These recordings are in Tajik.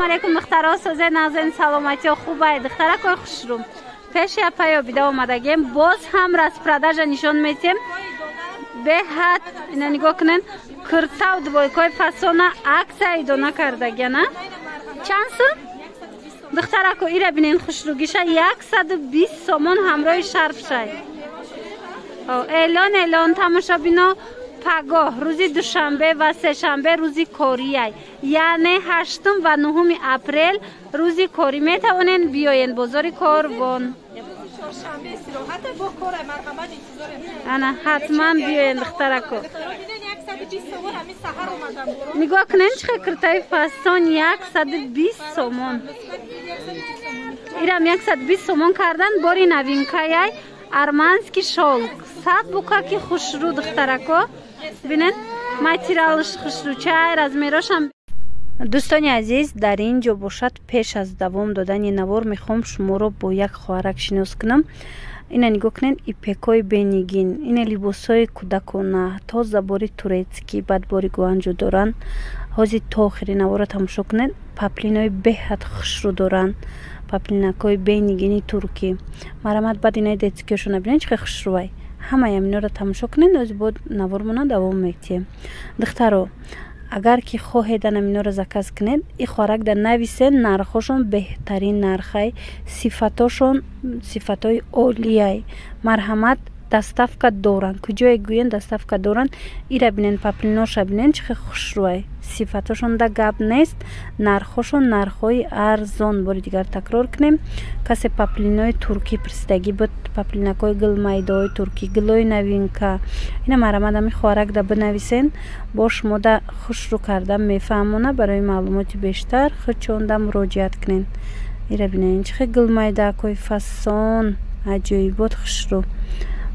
علیکم دخترها سازه نازن سلامتی و خوبه دخترها که خوش رو پیش پایو بیده آمدگیم باز هم راست پرداژ نشان میتیم به حد اینا نگاه کنین کرتا و دوای که فسونه عکس ایدونه کردگی نه چند سو؟ دخترها که ایره بینین خوش رو گیشه 120 سومون همراه شرف شای اعلان تماشا بینا پگاه روزی دوشنبه و سه شنبه روزی کاریه یعنی 8 و 9 اپریل روزی کاری میتوانین بیاین بازار کاروان انا حتما بیاین دخترکو نگاه کنین چه کرتای فستان 120 سومون ایرم 120 سومون کردن باری نوینکای ارمانسکی شال صد بوکا که خوش رو دخترکو ببینین ماتریالش خوش رو چای размераш هم دوستان عزیز در اینجا باشد پیش از دوام دادن نوار میخوام شما رو با یک خواهرک شناس کنم اینا نگاه کنین ایپکای بینیگین این لباسای کودکانه تازه باری تورецکی بعد باری گوانجو دارن حاضی تا آخری نوار رو تماشا کنین پاپلینای بهت خوش رو دارن پاپلینکای بینیگینی ترکی مرامت بعد اینای دیتسکیشون ببینین چه خوش روی همه اینا رو تماشا کنین از بعد نوارمون دوام میتیم دخترو اگر که خواهیدن اینا رو زکاز کنید این خوراک در نویسین نرخشون بهترین نرخای صفاتشون صفاتای عالیه مرحمت دستافکا دوران کجای گوین دستافکا دوران ایرا بینین پاپلیناش بینین چه خوش روی صفاتشون دا گپ نیست نرخشون نرخای ارزان باری دیگر تکرار کنیم کسی پاپلینای ترکی پرستگی بود پاپلینکای گلمایدای ترکی گلای نوینکا اینا مرامت همی خوراک دا بنویسین باش ما دا خوش رو کردم میفهمونه برای معلومات بیشتر خود چون دا مراجعت کنین ایرا بینین چه گلمایده کوی فسان عجایبات خوش رو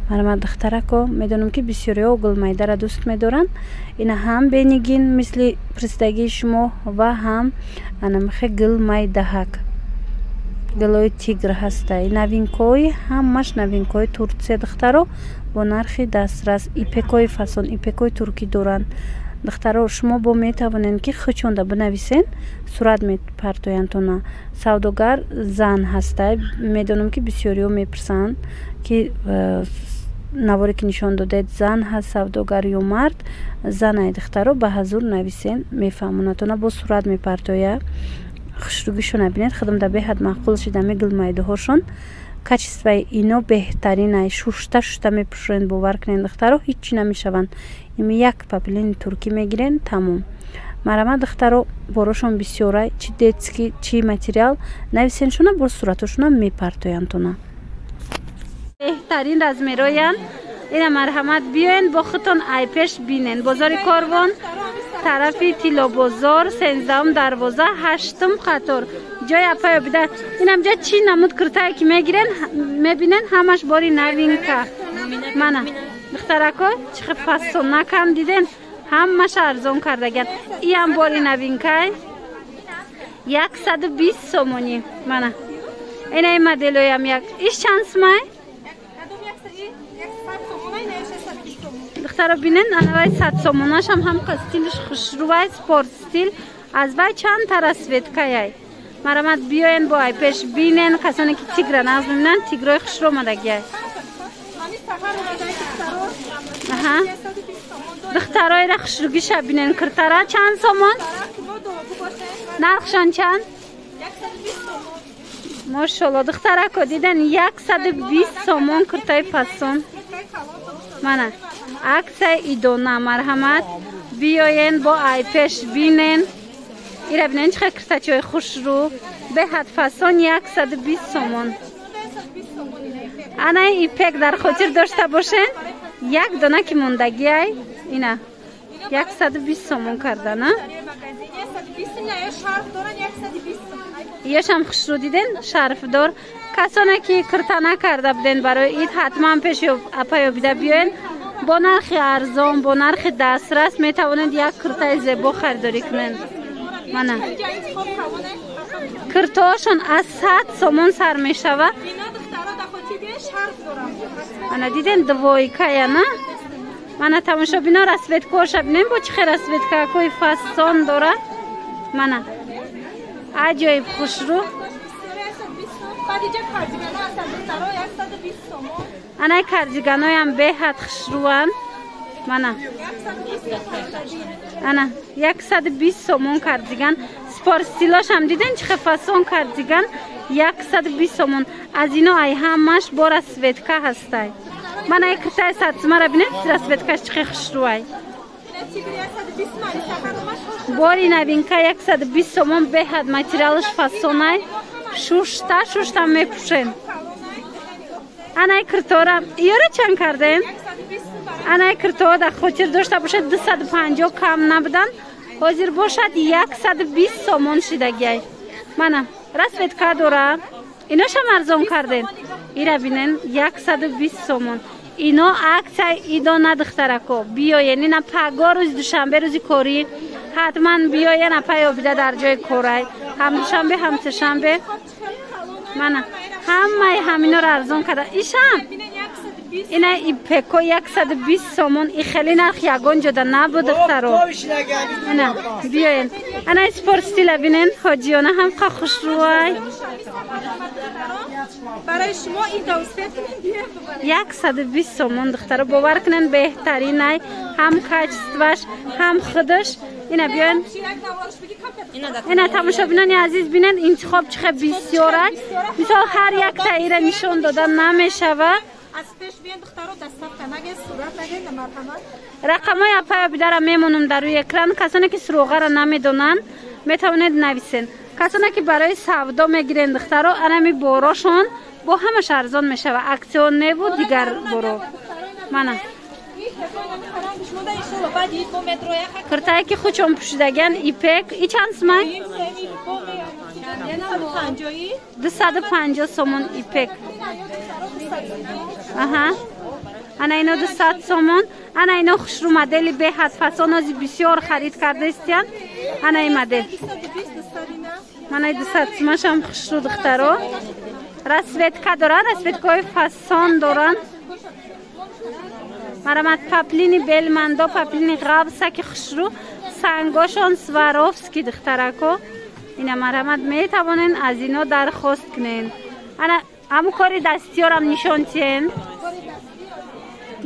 مرامت دخترکو میدونم که بسیاری ها گلمایده را دوست میدارن اینا هم بینیگین مثل پرستگی شما و هم انمخه گلمایده هک گلوی تیگر هسته این نوینکوی همش نوینکوی ترکیه دخترو با نرخی دسترس ایپکوی فسان ایپکوی ترکی دارن دخترو شما با میتوانین که خچونده بنویسین صورت میپرتوینتونه سوداگر زن هسته میدونم که بسیاری ها میپرسن که نواری که نشان داده زن هست سوداگر یا مرد زن های دخترو به حضور نویسین میفهمونتونه با صورت میپرتویه خوشروگیشو نبینید خودم در به حد معقول شده میگل مایده هاشون کچیستوی اینو بهترینه شوشته میپشورین باور کنین دخترو هیچی نمیشون ایمی یک پاپلین ترکی میگیرین تمام مرامت دخترو باروشون بسیاره چی دیتسکی چی ماتریال نویسین شونه بر صورتشون میپرتوین تونه بهترین رزمیروین این مرحمت بیاین با خودتون ایپش بینین بازار کاروان طرفی تیلا بازار 13 دروازه 8 خطر جای اپای بیده اینم جای چی نمود کرتایی که میگیرین میبینین همش باری نوینکه منه دخترکو چه فسون نکم دیدین همش ارزان کردگن این هم باری نوینکه 120 سومونی منه این مدلوی هم یک ایش چند سمای دخترها بینین انوای 100 سوموناش هم استیلش خوشروی سپورت استیل از وای چند تر سویتکایی مرامت بیاین با ای پیش بینین کسانی که تیگر ناز میبینن تیگرای خوش رو مدگیه دخترهای را خوش رو گیشه بینین کرتره چند سومون؟ نرخشان چند؟ ماشالله دختره که دیدن 120 سومون کرتای فسون منه عکس ایدونه مرحمت بیاین با ای پیش بینین ایره بینین چه کرتا چای خوش رو به حد فسون 120 سومون انا ای پک در خاطر داشته باشین یک دانه که موندگی ای اینا 120 سومون کرده نه یش هم خوش رو دیدین شرف دار کسانه که کرتا نکرده بودین برای اید حتما پیش اپای بیده بیاین با نرخ ارزان با نرخ دسترس میتوانید یک کرتای زیبا خریداری کنین منه کرتاشون از 100 سومون سر میشوه منه دیدین دوایی که نه منه تماشا بینا رسویت کوش بینیم با چه خیر رسویت که کوی فستان داره منه аҷоиб хушрӯ. Анай кардиганоям беҳад хушрӯанд. Мана ана 120 сомон кардиган. Спортстилошам диден чӣ фасон кардиган 120 сомон. Аз ино ай ҳамаш бо расветка ҳастай. Мана ай киртай сатсмара бинед расветкаш чӣ хушрӯай. Бори новинка 120 сомон беҳад материалш фасонай. Шушта мепушен. Анай киртора ёра чанд кардем? Анай киртора да хотир дошта бошад 250 кам набудан. Ҳозир бошад 120 сомон шидагиай. Мана расветка дора. Иношам арзон кардем. Ира бинен 120 сомон. Ино акция идона духтарако. Биёен ина паго рӯзи душанбе рӯзи кори. Ҳатман биёен апай обида дар ҷои корай. Ҳам душанбе ҳам сешанбе. Мана ҳамаи ҳаминоро арзон карда. Ишам ина ипеко 120 сомон. И хели нарх ягон ҷода набуд духтаро. Ина биёен. Ана спорт стила бинен ҳоҷиёна ҳам қа хушрӯай. برای شما این دوست 120 сомон духтаро бовар кунен беҳтаринай. ҳам качестваш ҳам худаш. Ина биёен. Ина тамошобинони азиз бинен интихоб чихе бисёрай. Мисол ҳар як таира нишон дода намешава. рақамои апай обидара мемонам дар рӯи экран. касоне ки суроғара намедонанд метавонед нависен. касоне ки барои савдо мегирен духтаро анами борошон бо ҳамаш арзон мешава. аксион неву дигар боро. Мана киртае ки хучон пушидаган ипек и чанд сумай? 250 сомон ипек. Аҳа. Ана ино 200 сомон. Ана ино хушрӯ модели беҳад фасонози бисёр харид кардаистиян. Ана ин модел. Мана 200 сомашам хушрӯ духтаро. Расветка дорад, расветкаҳои фасон доранд. марамат паплини белмандо, паплини ғавса ки хушрӯ. сангошон сваровски духтарако. ина марамат метавонен аз ино дархост кунен. ана ҳамун кори дастиёрам нишон тиен.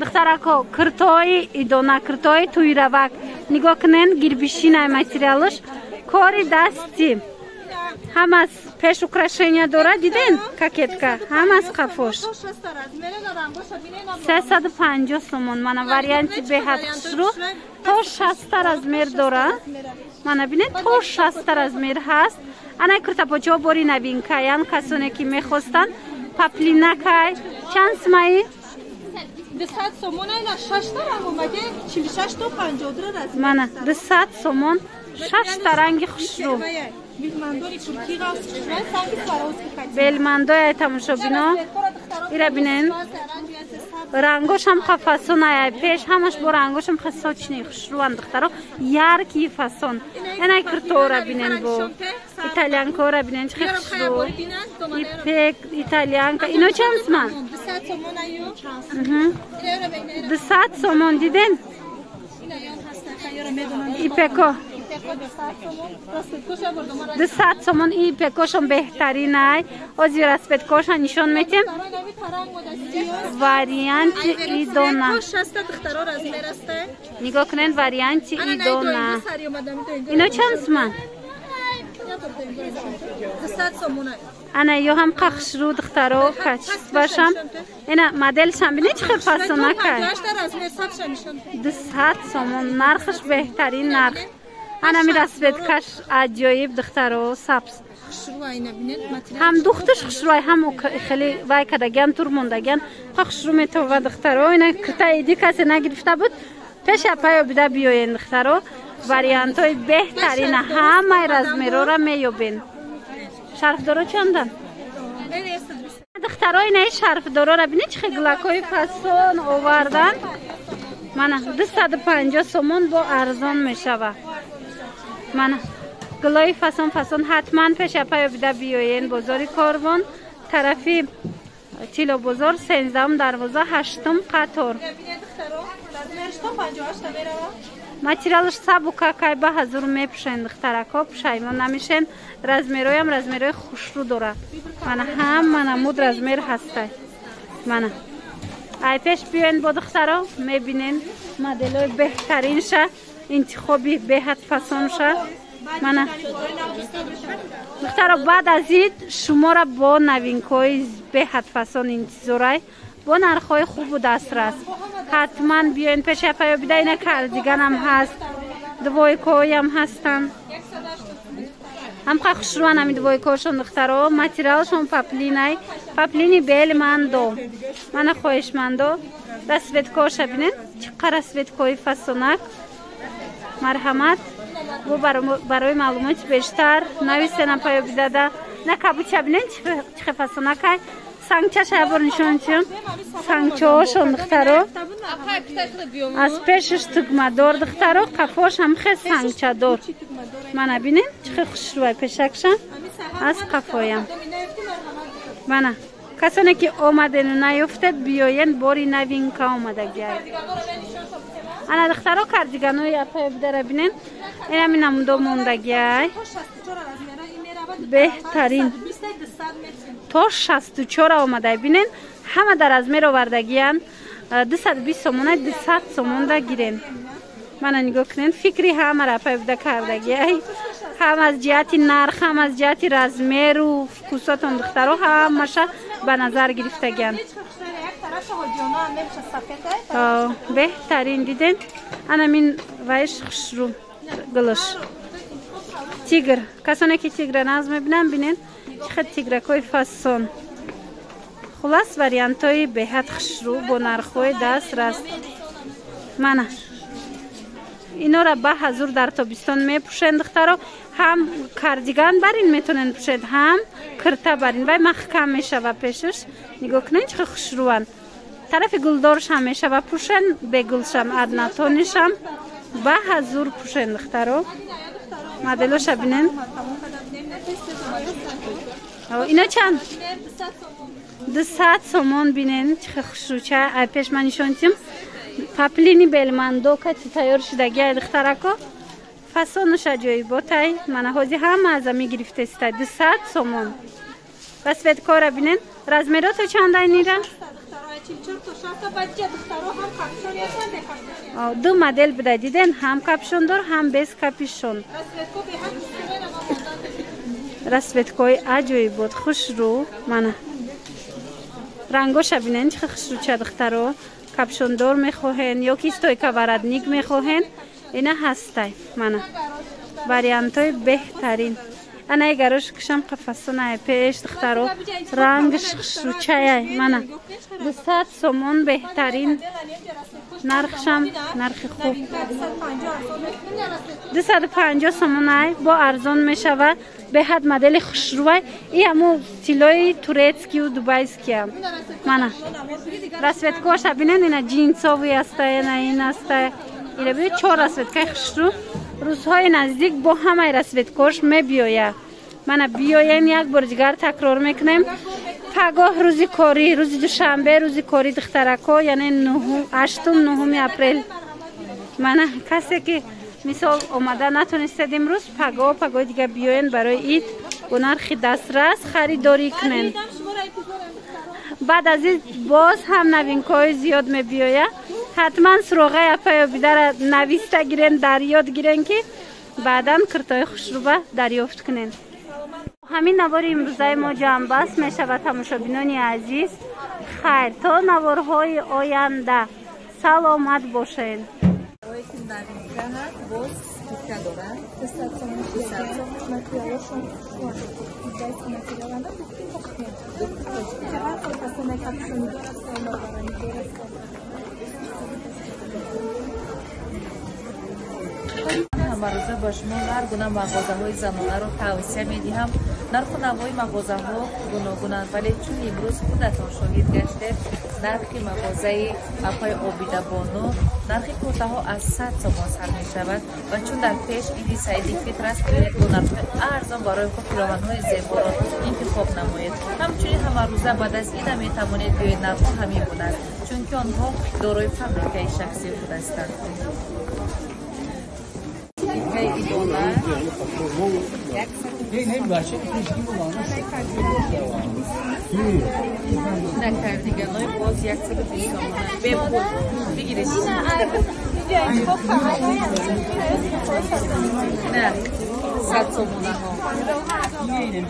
духтарако киртои идона, киртои туйравак. нигоҳ кунен гирбишинай материалаш. кори дасти. ҳамас пеш украшения дора диден кокетка. ҳамас қафош. 350 сомон. мана варианти беҳад хушрӯ. то 60 размер дора. мана бинед то 60 размер ҳаст. ана куртапочаҳо бори новинкаян. касоне ки мехостанд паплинакай чанд сумаи? 200 сомон айна 6 та ранг омаде 46 то 52 размер. мана 200 сомон 6 та ранги хушрӯ. белмандои тамошобино ира бинен. рангошам ха фасон ай пеш ҳамаш бо рангошам ха сочни хушрӯанд духтаро. ярки фасон. ина киртора бинен бо итальянкора бинен чӣ хушрӯ. ипек итальянка. ино чанд сомон? 200 сомон диден. ипеко 200 сомон. ипекошон беҳтаринай. ози расветкошон нишон метем. варианти идона. нигоҳ кунен варианти идона. ино чанд сомон? 200 сомон. ана ё ҳам қа хушрӯ духтаро качествашам. ина моделшам бинед чӣ хел фасонакай. 200 сомон. нархаш беҳтарин нарх. анами расветкаш аҷоиб духтаро сабз. ҳам духташ хушрӯай ҳам хеле вай кадаган тур мондаган қа хушрӯ метавонад духтаро. ина киртаи иди касе нагирифта буд пеши апай обида биёен духтаро. вариантҳои беҳтарина ҳамаи размерора меёбен. шарфдоро чандан? духтаро инаи шарфдорора бинед чӣ гулакҳои фасон овардан. мана 250 сомон бо арзон мешава. мана гулои фасон ҳатман пеши апай обида биёен бозори корвон тарафи тило бозор 13 дарвоза 8 қатор. материалш сабука кай ба ҳазур мепушен духтарако пушаймон намешен. Размероям размерои хушрӯ дора. Мана ҳама намуд размер ҳастай. Мана ай пеш биёен бо духтаро мебинен моделои беҳтаринша интихоби беҳад фасонша. Мана духтаро баъд аз ид шуморо бо новинкаҳои беҳад фасон интизорай бо нархҳои хубу дастрас. ҳатман биёен пеши апаё бида. ина кардиганам ҳаст, двойкаҳоям ҳастанд. ҳамқа хушрӯан ҳами двойкаҳошон духтаро. материалшон паплинай, паплини белмандо. мана хоҳишмандо да светкаҳоша бинен чӣ қара светкаҳои фасонак. марҳамат бо барои маълумоти бештар нависен апаё бидада. на кабуча бинен чӣ фасонакай. сангчаша ябор нишон чим. сангчаҳошон духтаро аз пешаш тугмадор духтаро. қафош ҳам хел сангчадор. мана бинен чӣ хушрӯай пешакша аз қафоям. мана касоне ки омадену наёфтед биёен бори новинка омадагиай. ана духтаро кардиганои апаё бидара бинен. инами намудо мондагиай беҳтарин то 64 омадай бинен. ҳама дар размер овардагиян. 220 сомона 200 сомонда гирен. мана нигоҳ кунен фикри ҳамаро апаё бида кардагиай. ҳам аз ҷиҳати нарх, ҳам аз ҷиҳати размеру вкусотон духтаро ҳамаша ба назар гирифтагиян. беҳтарин диден. анамин вайш хушрӯ гулуш тигр. касоне ки тигра наз мебинан бинен чихел тигракҳои фасон. хулас вариантҳои беҳад хушрӯ бо нархҳои дастрас. мана инора ба ҳазур дар тобистон мепӯшен духтаро. ҳам кардиган бар ин метонен пӯшед, ҳам кирта бар ин. вай маҳкам мешава пешаш. нигоҳ кунен чӣ хушрӯан. тарафи гулдоршам мешава пӯшен, бегулшам аднатонишам ба ҳазур пӯшен духтаро. моделоша бинен. ино чанд? 200 сомон бинен чӣ хушрӯча. ай пеш ман нишонтим паплини белмандо кати тайёр шудагиай духтарако. фасонуша ҷоиботай. мана ҳози ҳама аза мегирифтестай. 200 сомон. ба светкора бинен. размерото чандай нира? ду модел бида диден. ҳам капшондор, ҳам без капишон. расветкои аҷоибот хушрӯ. мана рангоша бинен чӣ хушрӯча духтаро. капшондор мехоҳен ё ки стойка варадник мехоҳен. ина ҳастай. мана вариантҳои беҳтарин. ана гарош кушам қафасонай пеш духтаро. рангш хушрӯчаяй. мана 200 сомон беҳтарин. нархшам нархи хуб. 250 сомонай бо арзон мешава. беҳад модели хушрӯай. и ҳамо стилои турецкию дубайскиам. мана расветкаша бинен. ина ҷинсови астай, ина ин астай. ина биё 4 расветкаи хушрӯ. рӯзҳои наздик бо ҳамаи расветкаш мебиёя. мана биёен як бор дигар такрор мекунем. пагоҳ рӯзи корӣ, рӯзи душанбе рӯзи корӣ духтарако, яъне 8-9 апрел. мана касе ки мисол омада натонистед имрӯз пагоҳ дига биёен барои ид бо нархи дастрас харидорӣ кунен. баъд аз ин боз ҳам новинкаҳои зиёд мебиёя. ҳатман суроғаи апаё бидара нависта гирен, дар ёд гирен ки баъдан киртои хушрӯба дарёфт кунен. ҳамин навори имрӯзаи мо ҷамъбаст мешавад тамошобинони азиз. хайр то наворҳои оянда саломат бошед. ҳамарӯза ба шумо ҳар гуна мағозаҳои занонаро тавсия медиҳам. нарху навои мағозаҳо гуногунанд, вале чун имрӯз худатон шоҳид гаштед, нархи мағозаи апаи обидабоно нархи кӯтаҳо аз 100 сомон сар мешавад ва чун дар пеш иди саиди фитр аст, бинед бо нархҳои арзон барои худ пилованҳои зеборо интихоб намоед. ҳамчунин ҳамарӯза баъд аз ин метавонед биёед. нархҳо ҳамин гуна аст, чунки онҳо дорои фабрикаи шахсии худ ҳастанд. мағозаи идона накардиганои боз 120 сомона бепул бигириш не 100 сомонаҳо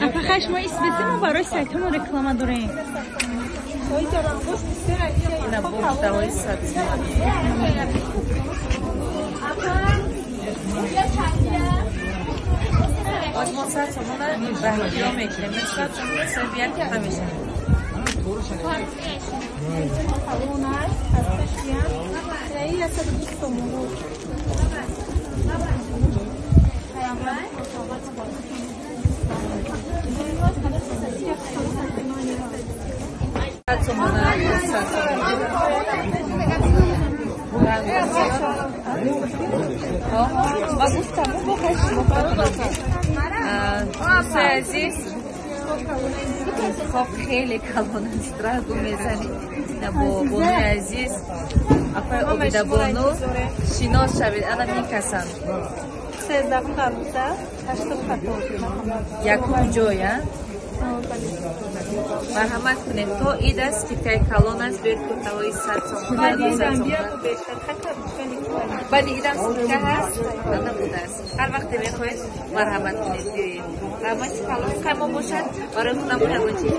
апахаш мо исбетем барои сайтҳомо реклама дорем ина бофтаҳои 100 сомона аз мо 100 сомона раҳиё мекунем 100 сомона сабияки ҳамеша عزیز خب خیلی کلان است راه میزنی با بانو عزیز اپای آبیده بانو شناس شوید الان میکسند 13 خروسه 80 خطور یکم جای مرحمت کنیم تو اید است که تای کلان است باید کتاوی 100 سومن بعد ایدم سکه هست داده بوده است هر وقت میخواید مرحمت کنید بیایید قیمت کلان قیمت باشد برای خودم قیمتی